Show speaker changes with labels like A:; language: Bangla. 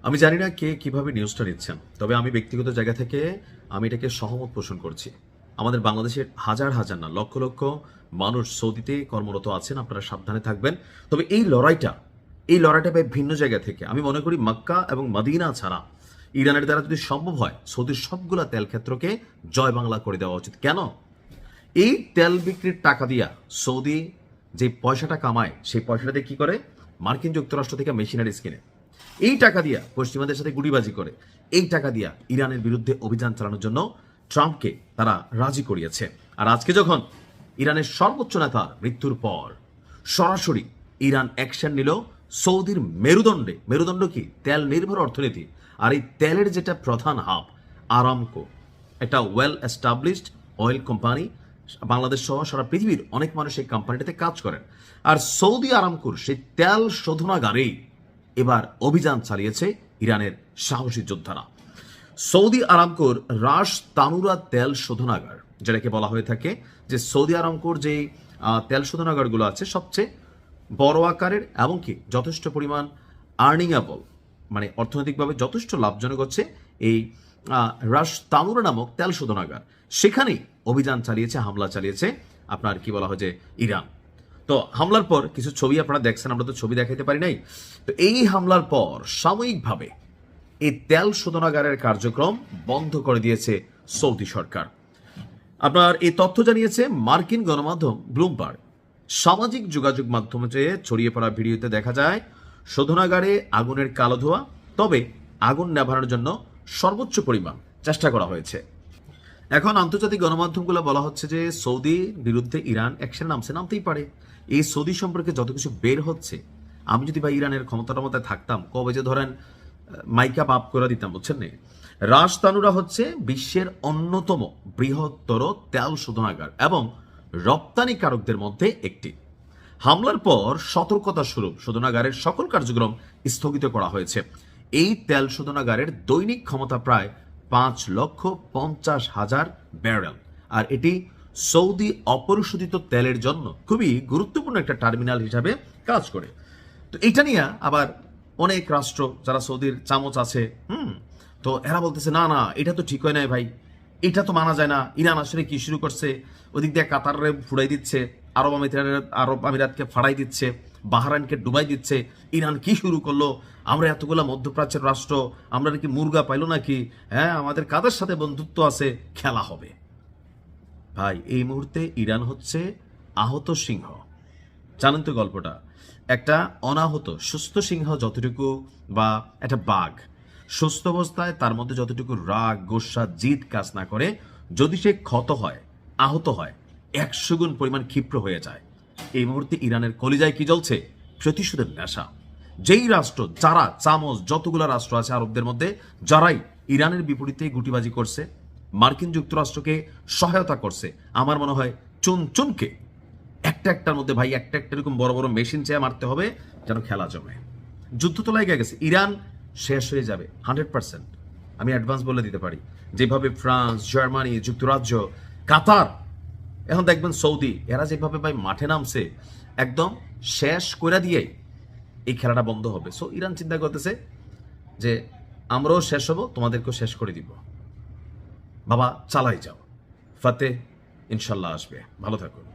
A: আমি জানি না কে কিভাবে নিউজটা নিচ্ছেন, তবে আমি ব্যক্তিগত জায়গা থেকে আমি এটাকে সহমত পোষণ করছি। আমাদের বাংলাদেশের হাজার হাজার না লক্ষ লক্ষ মানুষ সৌদিতে কর্মরত আছেন, আপনারা সাবধানে থাকবেন। তবে এই লড়াইটা ভাই ভিন্ন জায়গা থেকে আমি মনে করি মক্কা এবং মদিনা ছাড়া ইরানের দ্বারা যদি সম্ভব হয় সৌদির সবগুলা তেল ক্ষেত্রকে জয় বাংলা করে দেওয়া উচিত। কেন? এই তেল বিক্রির টাকা দিয়া সৌদি যে পয়সাটা কামায় সেই পয়সাটা দিয়ে কি করে? মার্কিন যুক্তরাষ্ট্র থেকে মেশিনারিজ কিনে এই টাকা দিয়া পশ্চিমাদের সাথে গুটিবাজি করে এই টাকা দিয়া ইরানের বিরুদ্ধে অভিযান চালানোর জন্য ট্রাম্পকে তারা রাজি করিয়েছে। আর আজকে যখন ইরানের সর্বোচ্চ নেতার মৃত্যুর পর সরাসরি ইরান অ্যাকশন নিল সৌদির মেরুদণ্ড কি? তেল নির্ভর অর্থনীতি। আর এই তেলের যেটা প্রধান হাব আরামকো, একটা well established oil company, Bangladesh সহ সারা পৃথিবীর অনেক মানুষ এই কোম্পানিটাতে কাজ করেন। আর সৌদি আরামকোর সেই তেল শোধনাগারেই এবার অভিযান চালিয়েছে ইরানের সাহসী যোদ্ধারা। সৌদি আরামকোর রাস তানুরা তেল শোধনাগার, যেটাকে বলা হয়ে থাকে যে সৌদি আরামকোর যে তেল শোধনাগারগুলো আছে সবচেয়ে বড় আকারের এবং কি যথেষ্ট পরিমাণ আর্নিংয়েবল, মানে অর্থনৈতিকভাবে যথেষ্ট লাভজনক হচ্ছে এই রাস তানুরা নামক তেল শোধনাগার। সেখানেই অভিযান চালিয়েছে, হামলা চালিয়েছে আপনার কি বলা হয় যে ইরান। তো হামলার পর কিছু ছবি আপনারা দেখছেন, আমরা তো ছবি দেখাইতে পারি নাই। তো এই হামলার পর সাময়িকভাবে এই তেল শোধনাগারের কার্যক্রম বন্ধ করে দিয়েছে সৌদি সরকার। আপনার এই তথ্য জানিয়েছে মার্কিন গণমাধ্যম ব্লুমবার্গ। সামাজিক যোগাযোগ মাধ্যমে ছড়িয়ে পড়া ভিডিওতে দেখা যায় শোধনাগারে আগুনের কালো ধোঁয়া, তবে আগুন নেভানোর জন্য সর্বোচ্চ পরিমাণ চেষ্টা করা হয়েছে। এখন আন্তর্জাতিক গণমাধ্যমগুলো বলা হচ্ছে যে সৌদির বিরুদ্ধে ইরান অ্যাকশন নামতেই পারে। এই সৌদি সম্পর্কে যত কিছু বের হচ্ছে, আমি যদি বা ইরানের ক্ষমতার মধ্যে থাকতাম কবে যে ধরেন মাইকা বাপ করে দিতাম, বুঝছেন না? রাস তানুরা হচ্ছে বিশ্বের অন্যতম বৃহত্তর তেল শোধনাগার এবং রপ্তানিকারকদের মধ্যে একটি। হামলার পর সতর্কতা স্বরূপ শোধনাগারের সকল কার্যক্রম স্থগিত করা হয়েছে। এই তেল শোধনাগারের দৈনিক ক্ষমতা প্রায় 5,50,000 ব্যারেল, আর এটি সৌদি অপরিশোধিত তেলের জন্য খুবই গুরুত্বপূর্ণ একটা টার্মিনাল হিসাবে কাজ করে। তো এটা নিয়ে আবার অনেক রাষ্ট্র যারা সৌদির চামচ আছে, তো এরা বলতেছে না না এটা তো ঠিক হয় নাই ভাই, এটা তো মানা যায় না। ইরান আসলে কি শুরু করছে? ওদিক দিয়ে কাতারে ফুড়াই দিচ্ছে, আরব আমিরাতকে ফাড়াই দিচ্ছে, বাহরাইনকে ডুবাই দিচ্ছে। ইরান কি শুরু করলো? আমরা এতগুলা মধ্যপ্রাচ্যের রাষ্ট্র, আমরা নাকি মুরগা পাইলো নাকি? হ্যাঁ, আমাদের কাদের সাথে বন্ধুত্ব আছে, খেলা হবে। ভাই, এই মুহূর্তে ইরান হচ্ছে আহত সিংহ। জানেন তো গল্পটা? একটা অনাহত সুস্থ সিংহ যতটুকু, বা একটা বাঘ সুস্থ অবস্থায় তার মধ্যে যতটুকু রাগ গোসা জিদ কাজ না করে, যদি সে ক্ষত হয়, আহত হয়, 100 গুণ পরিমাণ ক্ষিপ্র হয়ে যায়। এই মুহূর্তে ইরানের কলিজায় কি জ্বলছে? প্রতিশোধের নেশা। যেই রাষ্ট্র, যারা চামচ, যতগুলো রাষ্ট্র আছে আরবদের মধ্যে, যারাই ইরানের বিপরীতে গুটিবাজি করছে, মার্কিন যুক্তরাষ্ট্রকে সহায়তা করছে, আমার মনে হয় চুনকে একটার মধ্যে ভাই একটা এরকম বড় বড় মেশিন চেয়ে মারতে হবে যেন খেলা জমে। যুদ্ধ তো লাগে গেছে, ইরান শেষ হয়ে যাবে 100%। আমি অ্যাডভান্স বলে দিতে পারি। যেভাবে ফ্রান্স, জার্মানি, যুক্তরাজ্য, কাতার, এখন দেখবেন সৌদি, এরা যেভাবে ভাই মাঠে নামছে একদম শেষ করে দিয়েই এই খেলাটা বন্ধ হবে। সো ইরান চিন্তা করতেছে যে আমরাও শেষ হব, তোমাদেরকেও শেষ করে দিব। বাবা চালাই যাও, ফাতে ইনশাল্লাহ আসবে। ভালো থাকুন।